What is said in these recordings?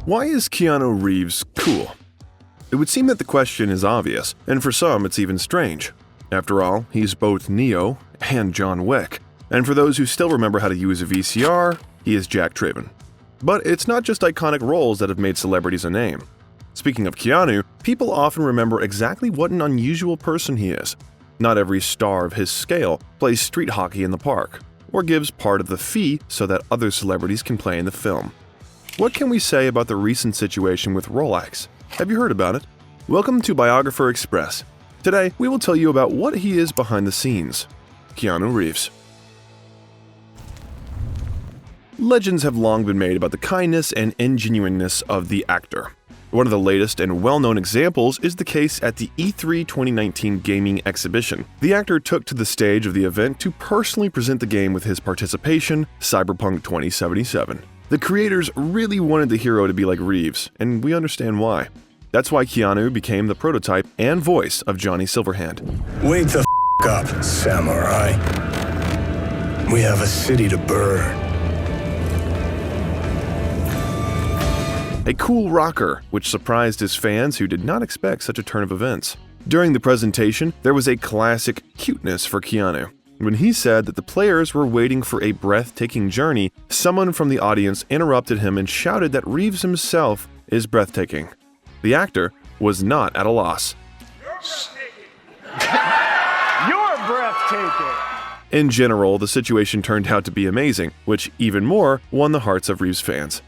Why is Keanu Reeves cool? It would seem that the question is obvious, and for some it's even strange. After all, he's both Neo and John Wick. And for those who still remember how to use a VCR, he is Jack Traven. But it's not just iconic roles that have made celebrities a name. Speaking of Keanu, people often remember exactly what an unusual person he is. Not every star of his scale plays street hockey in the park, or gives part of the fee so that other celebrities can play in the film. What can we say about the recent situation with Rolex? Have you heard about it? Welcome to Biographer Express. Today, we will tell you about what he is behind the scenes. Keanu Reeves. Legends have long been made about the kindness and ingenuineness of the actor. One of the latest and well-known examples is the case at the E3 2019 gaming exhibition. The actor took to the stage of the event to personally present the game with his participation, Cyberpunk 2077. The creators really wanted the hero to be like Reeves, and we understand why. That's why Keanu became the prototype and voice of Johnny Silverhand. Wake the up, samurai. We have a city to burn. A cool rocker, which surprised his fans who did not expect such a turn of events. During the presentation, there was a classic cuteness for Keanu. When he said that the players were waiting for a breathtaking journey, someone from the audience interrupted him and shouted that Reeves himself is breathtaking. The actor was not at a loss. You're breathtaking! In general, the situation turned out to be amazing, which even more won the hearts of Reeves fans.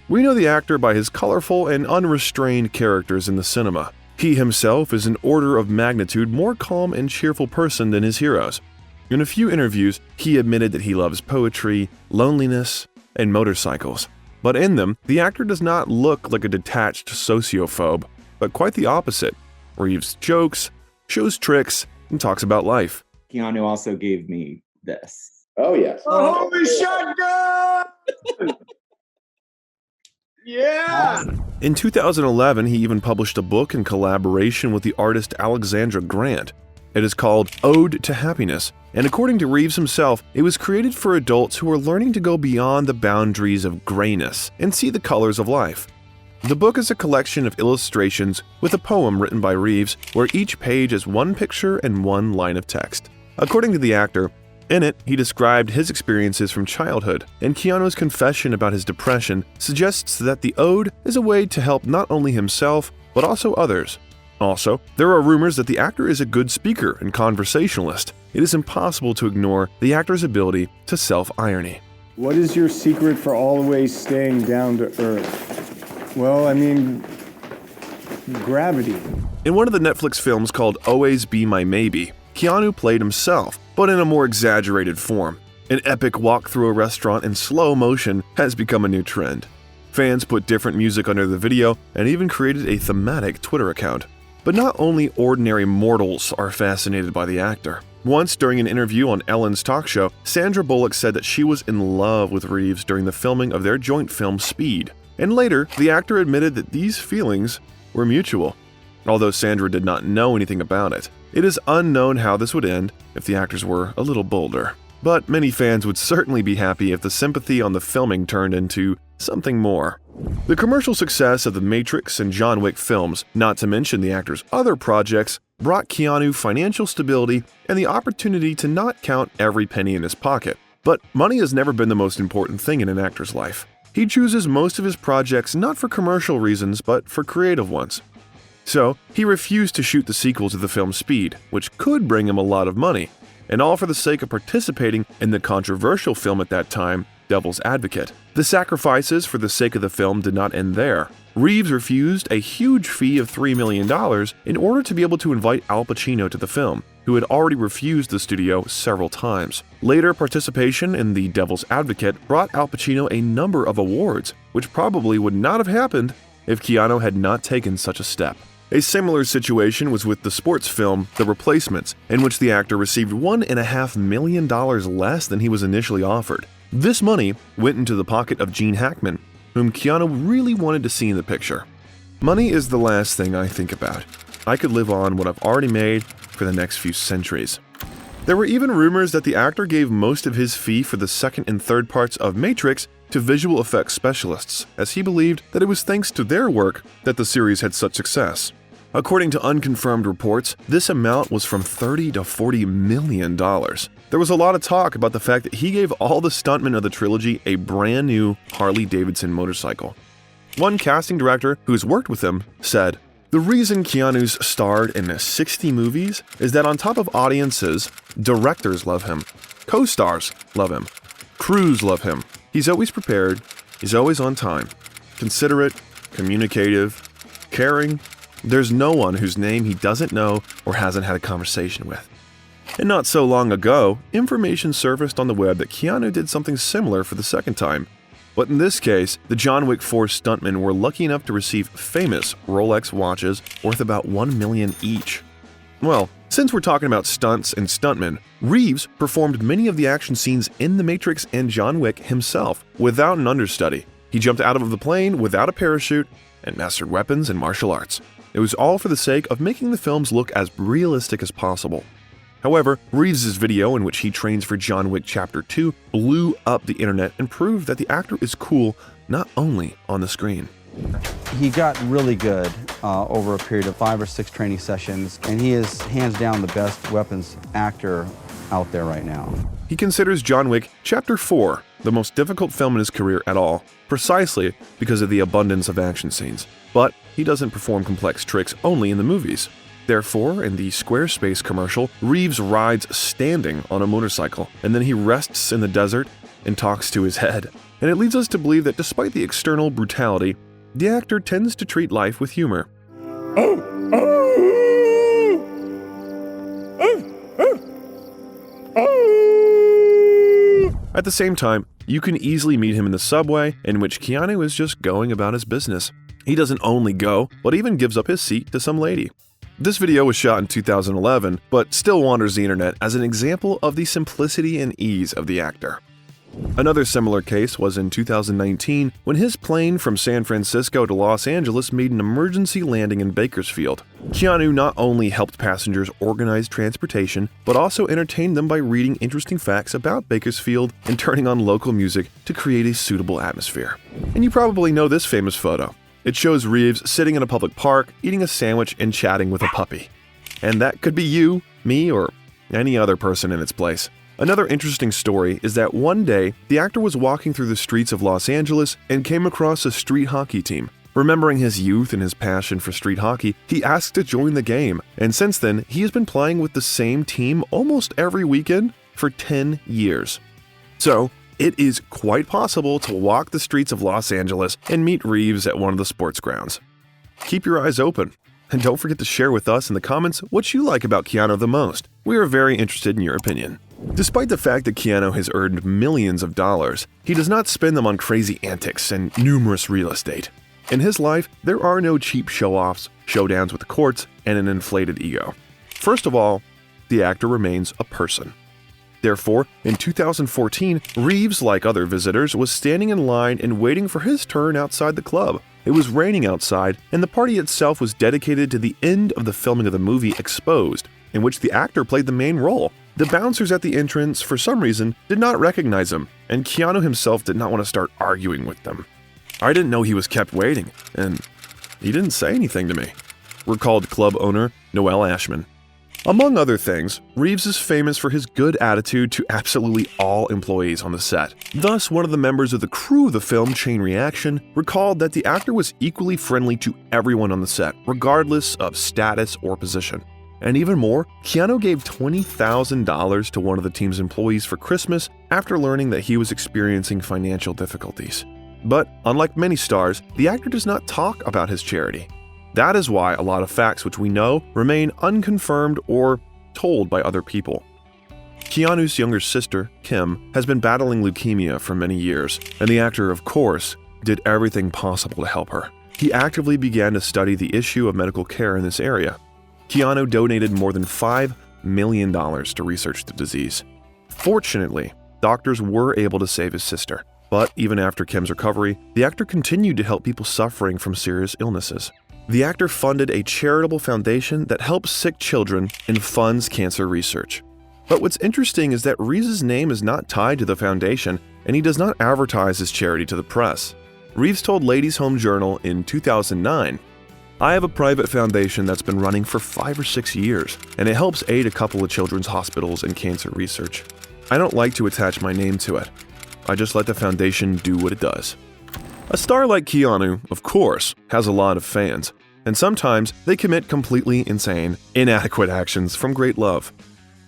We know the actor by his colorful and unrestrained characters in the cinema. He himself is an order of magnitude more calm and cheerful person than his heroes. In a few interviews, he admitted that he loves poetry, loneliness, and motorcycles. But in them, the actor does not look like a detached sociophobe, but quite the opposite. Reeves jokes, shows tricks, and talks about life. Keanu also gave me this. Oh, yes. Oh, holy shotgun! Yeah! In 2011, he even published a book in collaboration with the artist Alexandra Grant. It is called Ode to Happiness, and according to Reeves himself, it was created for adults who are learning to go beyond the boundaries of grayness and see the colors of life. The book is a collection of illustrations with a poem written by Reeves, where each page is one picture and one line of text. According to the actor, in it, he described his experiences from childhood, and Keanu's confession about his depression suggests that the ode is a way to help not only himself, but also others. Also, there are rumors that the actor is a good speaker and conversationalist. It is impossible to ignore the actor's ability to self-irony. What is your secret for always staying down to earth? Well, I mean, gravity. In one of the Netflix films called Always Be My Maybe, Keanu played himself, but in a more exaggerated form. An epic walk through a restaurant in slow motion has become a new trend. Fans put different music under the video and even created a thematic Twitter account. But not only ordinary mortals are fascinated by the actor. Once, during an interview on Ellen's talk show, Sandra Bullock said that she was in love with Reeves during the filming of their joint film Speed. And later, the actor admitted that these feelings were mutual, although Sandra did not know anything about it. It is unknown how this would end if the actors were a little bolder. But many fans would certainly be happy if the sympathy on the filming turned into something more. The commercial success of the Matrix and John Wick films, not to mention the actor's other projects, brought Keanu financial stability and the opportunity to not count every penny in his pocket. But money has never been the most important thing in an actor's life. He chooses most of his projects not for commercial reasons, but for creative ones. So, he refused to shoot the sequel to the film Speed, which could bring him a lot of money, and all for the sake of participating in the controversial film at that time, Devil's Advocate. The sacrifices for the sake of the film did not end there. Reeves refused a huge fee of $3 million in order to be able to invite Al Pacino to the film, who had already refused the studio several times. Later participation in The Devil's Advocate brought Al Pacino a number of awards, which probably would not have happened if Keanu had not taken such a step. A similar situation was with the sports film The Replacements, in which the actor received $1.5 million less than he was initially offered. This money went into the pocket of Gene Hackman, whom Keanu really wanted to see in the picture. Money is the last thing I think about. I could live on what I've already made for the next few centuries. There were even rumors that the actor gave most of his fee for the second and third parts of Matrix to visual effects specialists, as he believed that it was thanks to their work that the series had such success. According to unconfirmed reports, this amount was from $30 to $40 million. There was a lot of talk about the fact that he gave all the stuntmen of the trilogy a brand new Harley-Davidson motorcycle. One casting director who's worked with him said, "The reason Keanu's starred in 60 movies is that on top of audiences, directors love him, co-stars love him, crews love him. He's always prepared, he's always on time, considerate, communicative, caring. There's no one whose name he doesn't know or hasn't had a conversation with." And not so long ago, information surfaced on the web that Keanu did something similar for the second time. But in this case, the John Wick 4 stuntmen were lucky enough to receive famous Rolex watches worth about $1 million each. Well, since we're talking about stunts and stuntmen, Reeves performed many of the action scenes in The Matrix and John Wick himself without an understudy. He jumped out of the plane without a parachute and mastered weapons and martial arts. It was all for the sake of making the films look as realistic as possible. However, Reeves' video in which he trains for John Wick Chapter 2 blew up the internet and proved that the actor is cool not only on the screen. He got really good over a period of 5 or 6 training sessions, and he is hands down the best weapons actor out there right now. He considers John Wick Chapter 4 the most difficult film in his career at all, precisely because of the abundance of action scenes. But he doesn't perform complex tricks only in the movies. Therefore, in the Squarespace commercial, Reeves rides standing on a motorcycle, and then he rests in the desert and talks to his head. And it leads us to believe that despite the external brutality, the actor tends to treat life with humor. At the same time, you can easily meet him in the subway, in which Keanu is just going about his business. He doesn't only go, but even gives up his seat to some lady. This video was shot in 2011, but still wanders the internet as an example of the simplicity and ease of the actor. Another similar case was in 2019 when his plane from San Francisco to Los Angeles made an emergency landing in Bakersfield. Keanu not only helped passengers organize transportation, but also entertained them by reading interesting facts about Bakersfield and turning on local music to create a suitable atmosphere. And you probably know this famous photo. It shows Reeves sitting in a public park, eating a sandwich and chatting with a puppy. And that could be you, me, or any other person in its place. Another interesting story is that one day, the actor was walking through the streets of Los Angeles and came across a street hockey team. Remembering his youth and his passion for street hockey, he asked to join the game, and since then, he has been playing with the same team almost every weekend for 10 years. So, it is quite possible to walk the streets of Los Angeles and meet Reeves at one of the sports grounds. Keep your eyes open, and don't forget to share with us in the comments what you like about Keanu the most. We are very interested in your opinion. Despite the fact that Keanu has earned millions of dollars, he does not spend them on crazy antics and numerous real estate. In his life, there are no cheap show-offs, showdowns with the courts, and an inflated ego. First of all, the actor remains a person. Therefore, in 2014, Reeves, like other visitors, was standing in line and waiting for his turn outside the club. It was raining outside, and the party itself was dedicated to the end of the filming of the movie Exposed, in which the actor played the main role. The bouncers at the entrance, for some reason, did not recognize him, and Keanu himself did not want to start arguing with them. "I didn't know he was kept waiting, and he didn't say anything to me," recalled club owner Noel Ashman. Among other things, Reeves is famous for his good attitude to absolutely all employees on the set. Thus, one of the members of the crew of the film, Chain Reaction, recalled that the actor was equally friendly to everyone on the set, regardless of status or position. And even more, Keanu gave $20,000 to one of the team's employees for Christmas after learning that he was experiencing financial difficulties. But unlike many stars, the actor does not talk about his charity. That is why a lot of facts which we know remain unconfirmed or told by other people. Keanu's younger sister, Kim, has been battling leukemia for many years, and the actor, of course, did everything possible to help her. He actively began to study the issue of medical care in this area. Keanu donated more than $5 million to research the disease. Fortunately, doctors were able to save his sister, but even after Kim's recovery, the actor continued to help people suffering from serious illnesses. The actor funded a charitable foundation that helps sick children and funds cancer research. But what's interesting is that Reeves' name is not tied to the foundation, and he does not advertise his charity to the press. Reeves told Ladies' Home Journal in 2009, "I have a private foundation that's been running for 5 or 6 years, and it helps aid a couple of children's hospitals and cancer research. I don't like to attach my name to it. I just let the foundation do what it does." A star like Keanu, of course, has a lot of fans, and sometimes they commit completely insane, inadequate actions from great love.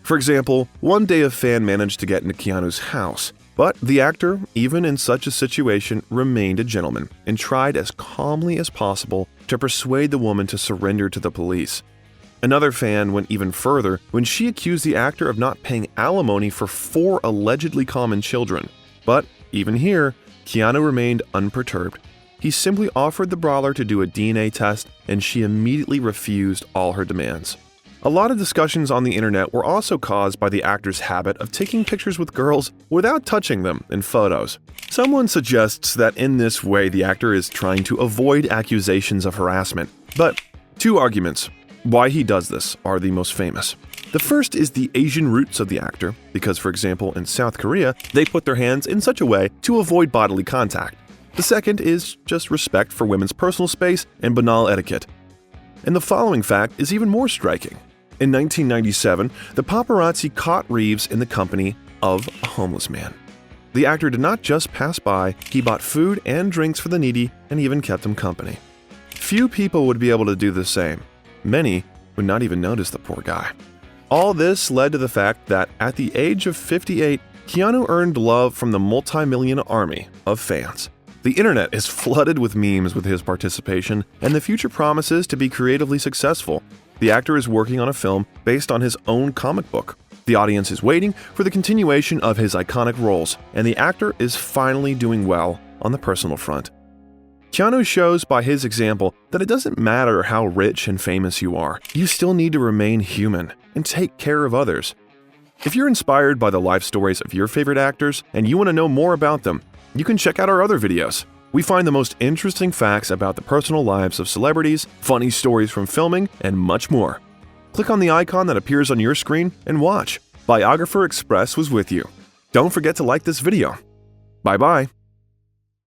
For example, one day a fan managed to get into Keanu's house, but the actor, even in such a situation, remained a gentleman and tried as calmly as possible to persuade the woman to surrender to the police. Another fan went even further when she accused the actor of not paying alimony for 4 allegedly common children. But even here, Keanu remained unperturbed. He simply offered the brawler to do a DNA test, and she immediately refused all her demands. A lot of discussions on the internet were also caused by the actor's habit of taking pictures with girls without touching them in photos. Someone suggests that in this way the actor is trying to avoid accusations of harassment. But 2 arguments why he does this are the most famous. The first is the Asian roots of the actor, because for example in South Korea, they put their hands in such a way to avoid bodily contact. The second is just respect for women's personal space and banal etiquette. And the following fact is even more striking. In 1997, the paparazzi caught Reeves in the company of a homeless man. The actor did not just pass by, he bought food and drinks for the needy and even kept him company. Few people would be able to do the same. Many would not even notice the poor guy. All this led to the fact that at the age of 58, Keanu earned love from the multi-million army of fans. The internet is flooded with memes with his participation, and the future promises to be creatively successful. The actor is working on a film based on his own comic book. The audience is waiting for the continuation of his iconic roles, and the actor is finally doing well on the personal front. Keanu shows by his example that it doesn't matter how rich and famous you are, you still need to remain human and take care of others. If you're inspired by the life stories of your favorite actors and you want to know more about them, you can check out our other videos. We find the most interesting facts about the personal lives of celebrities, funny stories from filming, and much more. Click on the icon that appears on your screen and watch. Biographer Express was with you. Don't forget to like this video. Bye-bye.